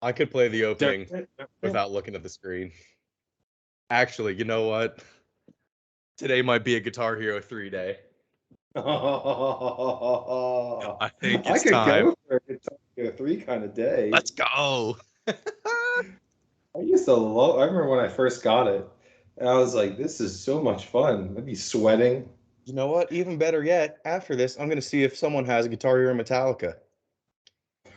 I could play the opening without looking at the screen. Actually, you know what? Today might be a Guitar Hero 3 day. I think I it's could time. go for a Guitar Hero 3 kind of day. Let's go. I used to love. I remember when I first got it, and I was like, "This is so much fun." I'd be sweating. You know what? Even better yet, after this, I'm going to see if someone has a Guitar Hero Metallica.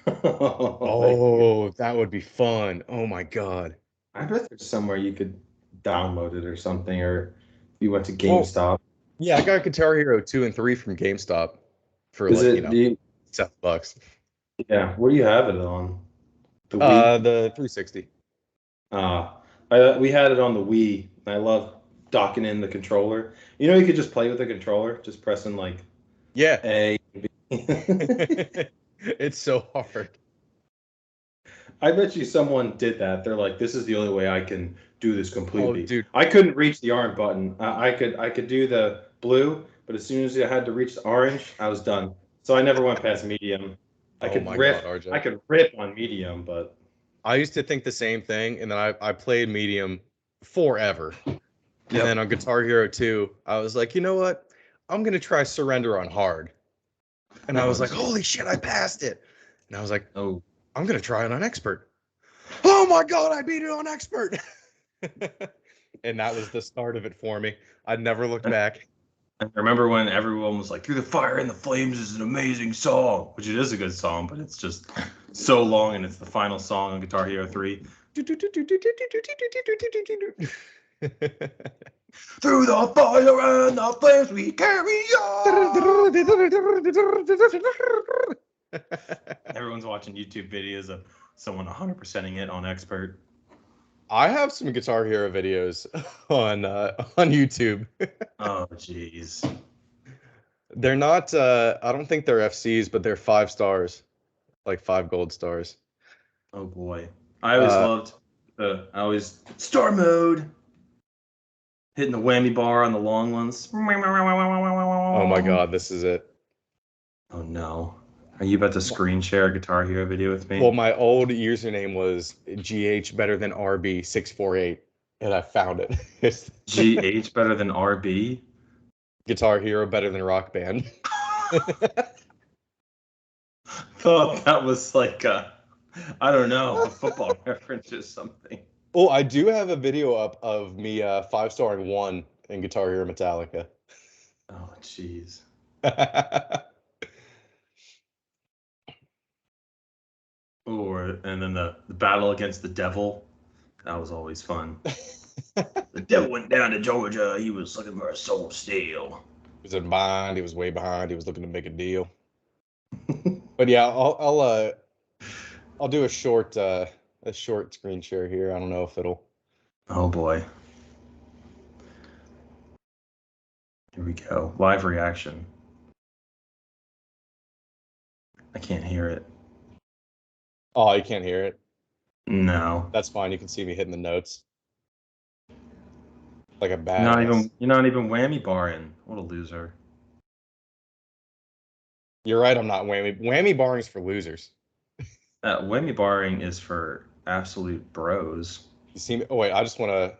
Oh, that would be fun. Oh my God. I bet there's somewhere you could download it or something, or you went to Well, GameStop. yeah, I got Guitar Hero 2 and 3 from GameStop for Is like, it? $7. Yeah. Where do you have it on? The Wii. The 360. We had it on the Wii. I love docking in the controller. You know, you could just play with the controller, just pressing like Yeah. A, B. It's so hard. I bet you someone did that. They're like, this is the only way I can do this completely. Oh, dude. I couldn't reach the orange button. I could do the blue, but as soon as I had to reach the orange, I was done. So I never went past medium. I Oh could my rip. God, RJ. I could rip on medium, but I used to think the same thing, and then I played medium forever. And then on Guitar Hero 2, I was like, you know what? I'm going to try surrender on hard. And I was like, holy shit, I passed it. And I was like, oh, I'm going to try it on expert. Oh my God, I beat it on expert. And that was the start of it for me. I'd never looked back. I remember when everyone was like, "Through the Fire and the Flames" is an amazing song, which it is a good song, but it's just so long, and it's the final song on Guitar Hero 3. Through the fire and the flames we carry on. Everyone's watching YouTube videos of someone 100%ing it on expert. I have some Guitar Hero videos on YouTube. Oh, jeez. They're not. I don't think they're FCs, but they're 5 stars, like 5 gold stars. Oh boy, I always loved star mode, hitting the whammy bar on the long ones. Oh my God, this is it. Oh no. Are you about to screen share a Guitar Hero video with me? Well, my old username was GH better than RB648, and I found it. It's GH better than RB? Guitar Hero better than Rock Band. Thought that was like I don't know, a football reference or something. Oh, I do have a video up of me 5-starring 1 in Guitar Hero Metallica. Oh, jeez. And then the battle against the devil. That was always fun. The devil went down to Georgia. He was looking for a soul steal. He was in bind. He was way behind. He was looking to make a deal. But yeah, I'll do a short screen share here. I don't know if it'll. Oh boy. Here we go. Live reaction. I can't hear it. Oh, you can't hear it? No. That's fine. You can see me hitting the notes. Like a badass. You're not even whammy barring. What a loser. You're right, I'm not whammy. Whammy barring is for losers. Whammy barring is for absolute bros. You see me? Oh wait, I want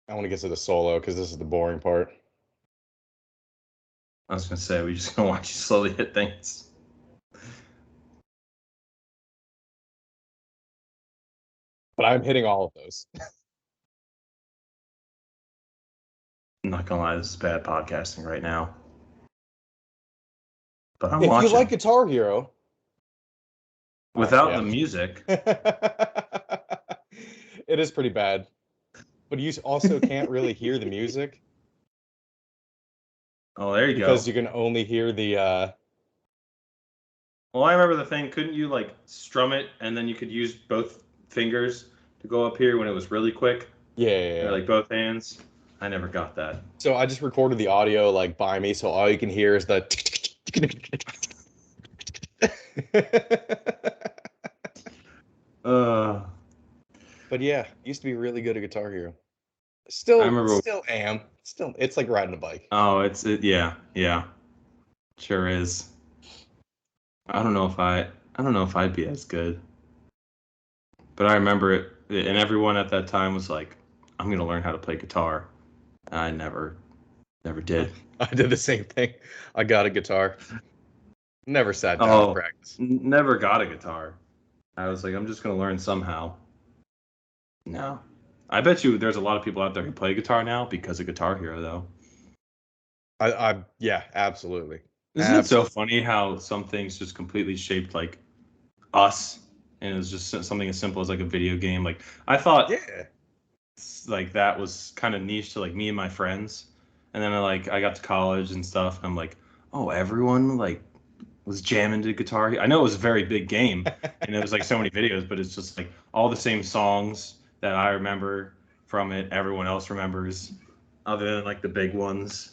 to get to the solo because this is the boring part. I was gonna say, we just gonna watch you slowly hit things. But I'm hitting all of those. I'm not gonna lie, this is bad podcasting right now. But I'm If watching. you like Guitar Hero. Without the music. It is pretty bad. But you also can't really hear the music. Oh, there you go. Because you can only hear the Well, I remember the thing. Couldn't you like strum it and then you could use both fingers to go up here when it was really quick? Yeah. Or like both hands. I never got that. So I just recorded the audio like by me, so all you can hear is the. But yeah, used to be really good at Guitar Hero. I Still remember. am. Still, it's like riding a bike. Oh, yeah, sure is. I don't know if I'd be as good, but I remember it, and everyone at that time was like, "I'm gonna learn how to play guitar." And I never did. I did the same thing. I got a guitar. Never sat down to Oh, practice. never got a guitar. I was like, I'm just gonna learn somehow. No, I bet you there's a lot of people out there who play guitar now because of Guitar Hero, though. Yeah, absolutely. Isn't it so funny how some things just completely shaped like us, and it was just something as simple as like a video game. Like I thought, Yeah. like that was kind of niche to like me and my friends, and then I got to college and stuff, and I'm like, oh, everyone like was jamming to Guitar Hero. I know it was a very big game, and it was like so many videos, but it's just like all the same songs that I remember from it. Everyone else remembers, other than like the big ones.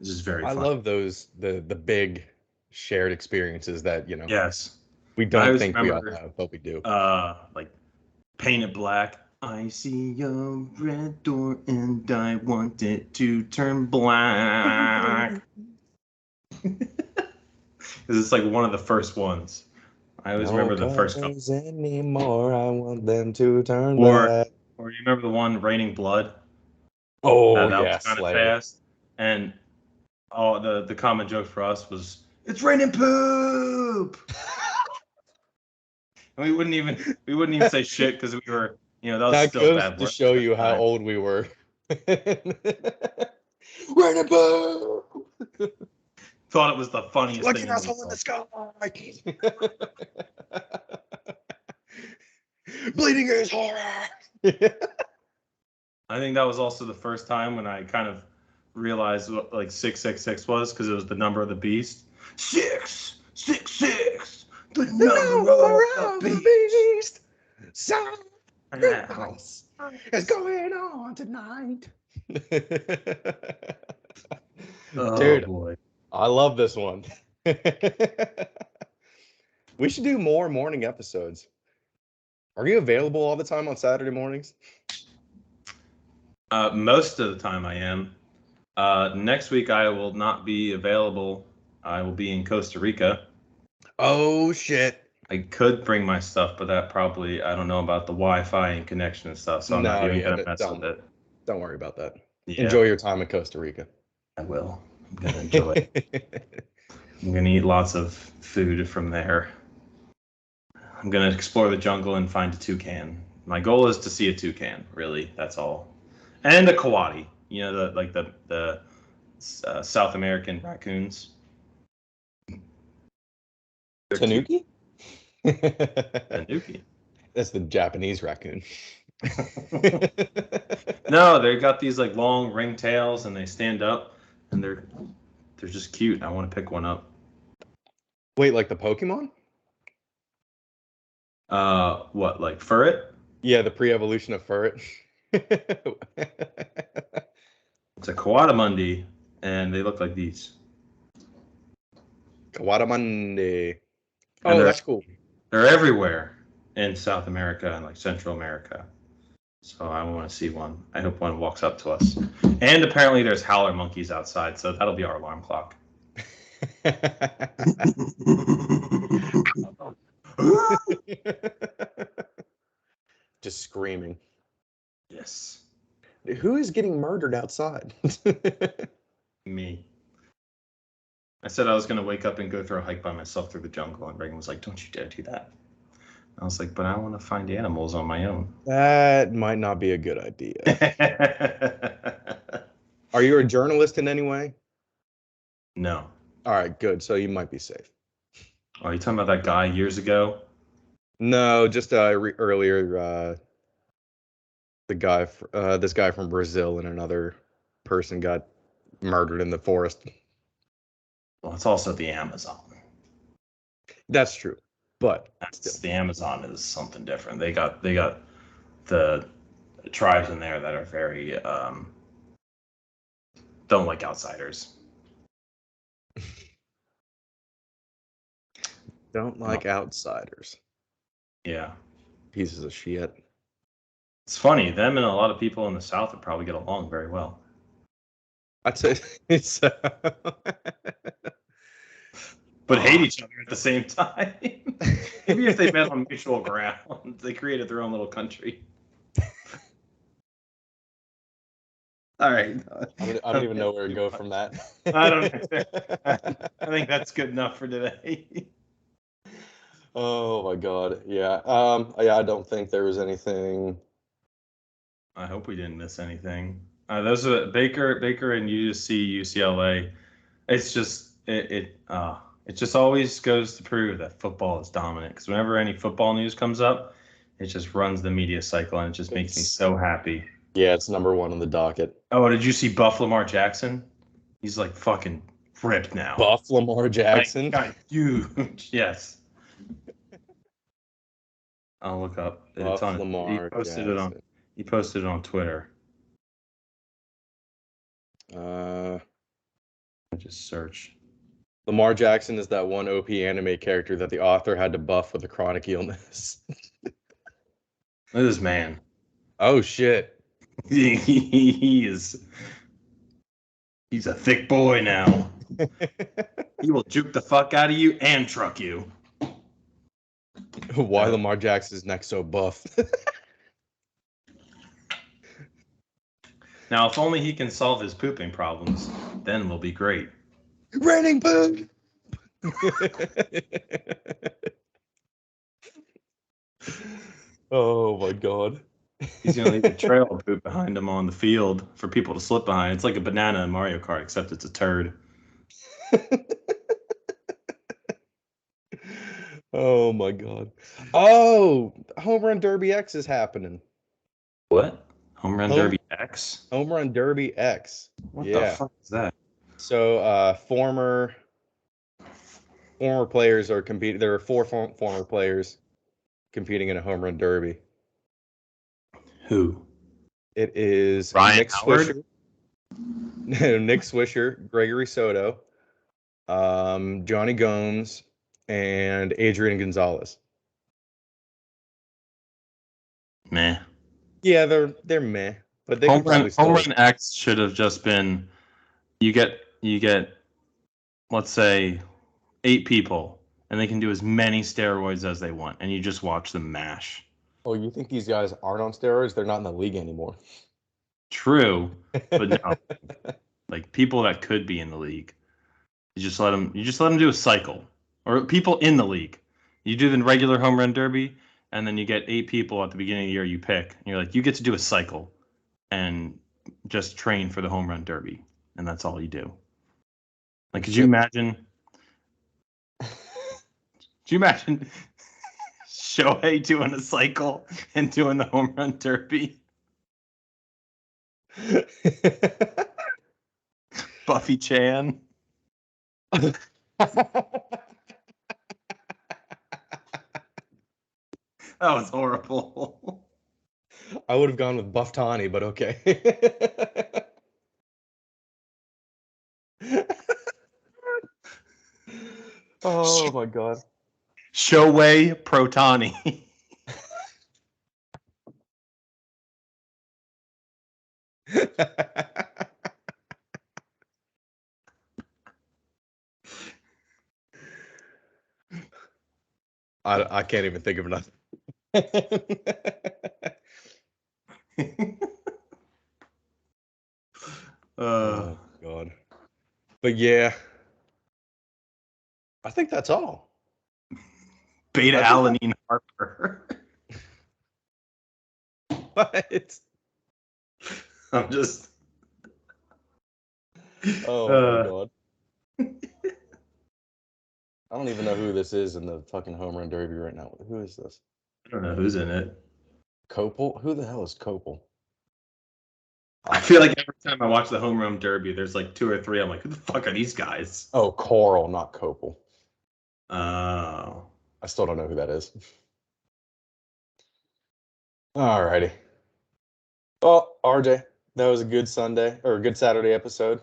It's just very I fun. love those the big shared experiences that Yes, we I don't always think we all remember, have, but we do. like Painted Black. I see a red door and I want it to turn black. Because it's like one of the first ones. I always remember the first couple. Anymore. I want them to turn Or you remember the one Raining Blood? Oh That was yeah, kind of Slayer. fast. And the common joke for us was, it's raining poop. And we wouldn't even say shit because we were, that was That still goes bad to work show at the you how time. old we were. Raining boo! Thought it was the funniest Look thing at in us the in the world. sky. Bleeding is horror. I think that was also the first time when I kind of realized what like 666 was, because it was the number of the beast. 666, the number of the beast. Sacrifice is going on tonight. Oh Dude, boy. I love this one. We should do more morning episodes. Are you available all the time on Saturday mornings? Most of the time I am. Next week I will not be available. I will be in Costa Rica. Oh shit. I could bring my stuff, but that probably, I don't know about the Wi-Fi and connection and stuff, so I'm not No, even yeah, gonna mess with it. don't worry about that. Yeah, Enjoy your time in Costa Rica. I will. I'm gonna enjoy it. I'm gonna eat lots of food from there. I'm gonna explore the jungle and find a toucan. My goal is to see a toucan. Really, that's all. And a coati. The South American raccoons. They're cute. Tanuki? Tanuki. That's the Japanese raccoon. No, they got these like long ring tails and they stand up and they're just cute. I want to pick one up. Wait, like the Pokemon? What, like furret? Yeah, the pre-evolution of Furret. It's a coatamundi, and they look like these. Kawatamande. And Oh, that's cool. They're everywhere in South America and like Central America. So I want to see one. I hope one walks up to us. And apparently there's howler monkeys outside, so that'll be our alarm clock. Just screaming. Yes. Who is getting murdered outside? Me. I said I was going to wake up and go for a hike by myself through the jungle, and Reagan was like, don't you dare do that. I was like, but I want to find animals on my own. That might not be a good idea. Are you a journalist in any way? No. All right, good. So you might be safe. Oh, are you talking about that guy years ago? No, just earlier, this guy from Brazil and another person got murdered in the forest. Well, it's also the Amazon. That's true, but That's the Amazon is something different. They got the tribes in there that are very don't like outsiders. don't like outsiders. Yeah. Pieces of shit. It's funny, them and a lot of people in the South would probably get along very well. I'd say it's but hate each other at the same time. Maybe if they met on mutual ground, they created their own little country. All right. I don't even know where to go from that. I don't. I think that's good enough for today. Oh my god. Yeah. Yeah, I don't think there was anything. I hope we didn't miss anything. Those are Baker and USC, UCLA. It's just it just always goes to prove that football is dominant. Because whenever any football news comes up, it just runs the media cycle, and it just makes me so happy. Yeah, it's number one on the docket. Oh, did you see Buff Lamar Jackson? He's like fucking ripped now. Buff Lamar Jackson? Like, huge. Yes. I'll look up. Buff Lamar Jackson. He posted it on Twitter. I just search. Lamar Jackson is that one OP anime character that the author had to buff with a chronic illness. Look at this man. Oh shit. He's a thick boy now. He will juke the fuck out of you and truck you. Why Lamar Jackson's neck so buff? Now, if only he can solve his pooping problems, then we'll be great. Raining poop. Oh my god. He's gonna leave a trail of poop behind him on the field for people to slip behind. It's like a banana in Mario Kart, except it's a turd. Oh my god. Oh, Home Run Derby X is happening. What? Home Run Derby X? Home Run Derby X. What the fuck is that? So former players are competing. There are 4 former players competing in a home run derby. Who? It is Ryan Nick Howard? Swisher, Nick Swisher, Gregory Soto, Johnny Gomes, and Adrian Gonzalez. Meh. Yeah, they're meh, but they home run X should have just been you get let's say 8 people and they can do as many steroids as they want and you just watch them mash. Oh, you think these guys aren't on steroids? They're not in the league anymore. True, but no. Like people that could be in the league. You just let them do a cycle. Or people in the league. You do the regular home run derby and then you get 8 people at the beginning of the year you pick. And you're like, you get to do a cycle and just train for the home run derby. And that's all you do. Like, could you imagine Shohei doing a cycle and doing the home run derby? Buffy Chan. That was horrible. I would have gone with Buff Tawny, but okay. Oh my god. Shohei Protani. I can't even think of nothing. Oh god. But yeah, I think that's all. Beta alanine Harper. What? I'm just. Oh my god. I don't even know who this is in the fucking home run derby right now. Who is this? I don't know who's in it. Copel? Who the hell is Copel? I feel like every time I watch the home run derby, there's like 2 or 3. I'm like, who the fuck are these guys? Oh, Coral, not Copel. Oh. I still don't know who that is. Alrighty. Well, RJ, that was a good Sunday or a good Saturday episode.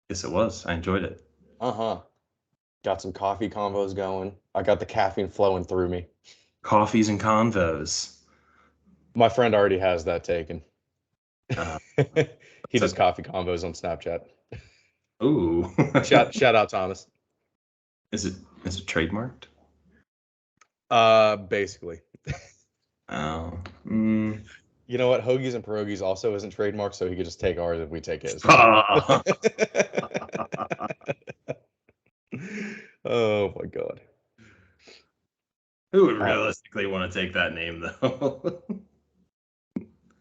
Yes, it was. I enjoyed it. Got some coffee combos going. I got the caffeine flowing through me. Coffees and convos. My friend already has that taken. Uh, He does okay. coffee combos on Snapchat. Ooh. Shout out Thomas. Is it trademarked? Basically. Oh. You know what? Hoagies and Pierogies also isn't trademarked, so he could just take ours if we take his. Oh my god. Who would realistically want to take that name though?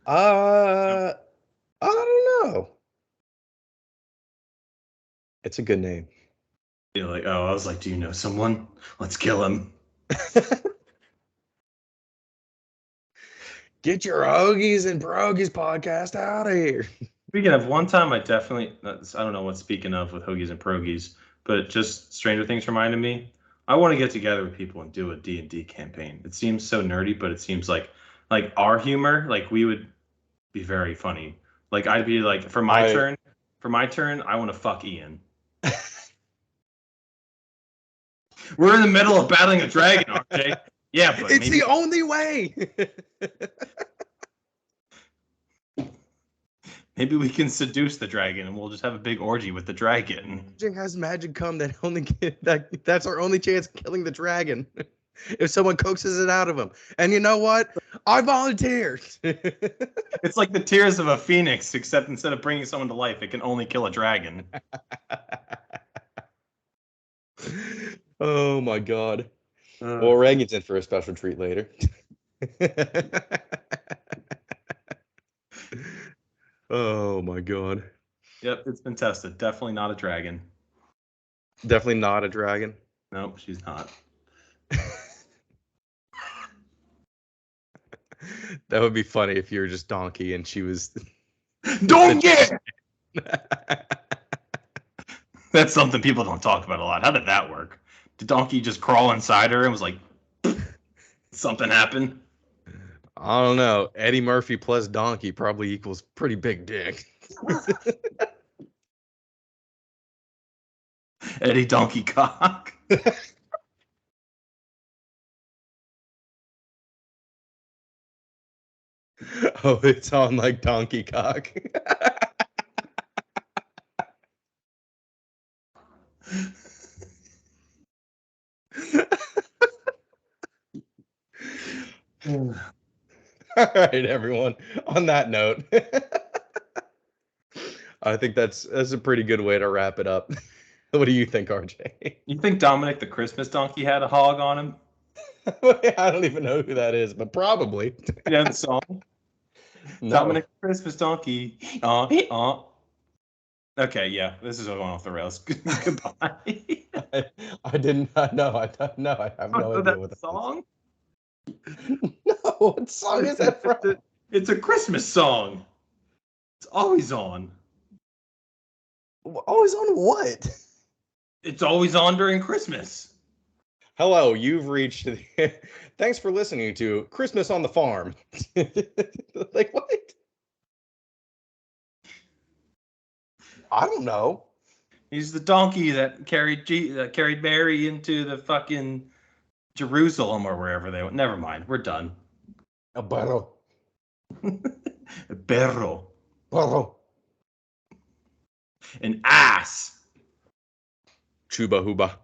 I don't know. It's a good name. You're like, oh, I was like, do you know someone? Let's kill him. Get your Hoagies and Pierogies podcast out of here. Speaking of, one time I don't know what speaking of with Hoagies and Pierogies, but just Stranger Things reminded me. I want to get together with people and do a D&D campaign. It seems so nerdy, but it seems like our humor, like we would be very funny. Like I'd be like, for my turn, I want to fuck Ian. We're in the middle of battling a dragon, RJ. Yeah, but it's the only way. Maybe we can seduce the dragon and we'll just have a big orgy with the dragon. RJ has magic come that's our only chance of killing the dragon. If someone coaxes it out of him. And you know what? I volunteer. It's like the tears of a phoenix, except instead of bringing someone to life, it can only kill a dragon. Oh my god. Well, Reagan's in for a special treat later. Oh my god. Yep, it's been tested. Definitely not a dragon. Definitely not a dragon. Nope, she's not. That would be funny if you were just Donkey and she was Donkey! That's something people don't talk about a lot. How did that work? Did Donkey just crawl inside her and was like, something happened? I don't know. Eddie Murphy plus Donkey probably equals pretty big dick. Eddie Donkey Cock. Oh, it's on like Donkey Cock. All right, everyone. On that note, I think that's a pretty good way to wrap it up. What do you think, RJ? You think Dominic the Christmas donkey had a hog on him? I don't even know who that is, but probably. You know the song? No. Dominic the Christmas donkey. Okay, yeah, this is going off the rails. Goodbye. I didn't know. I have no idea what that song. No, what song is that from? It's a Christmas song. It's always on. Always on what? It's always on during Christmas. Hello, you've reached the... Thanks for listening to Christmas on the Farm. Like, what? I don't know. He's the donkey that carried Mary into the fucking Jerusalem or wherever they went. Never mind. We're done. A burro. Perro. Burro. An ass. Chuba Huba.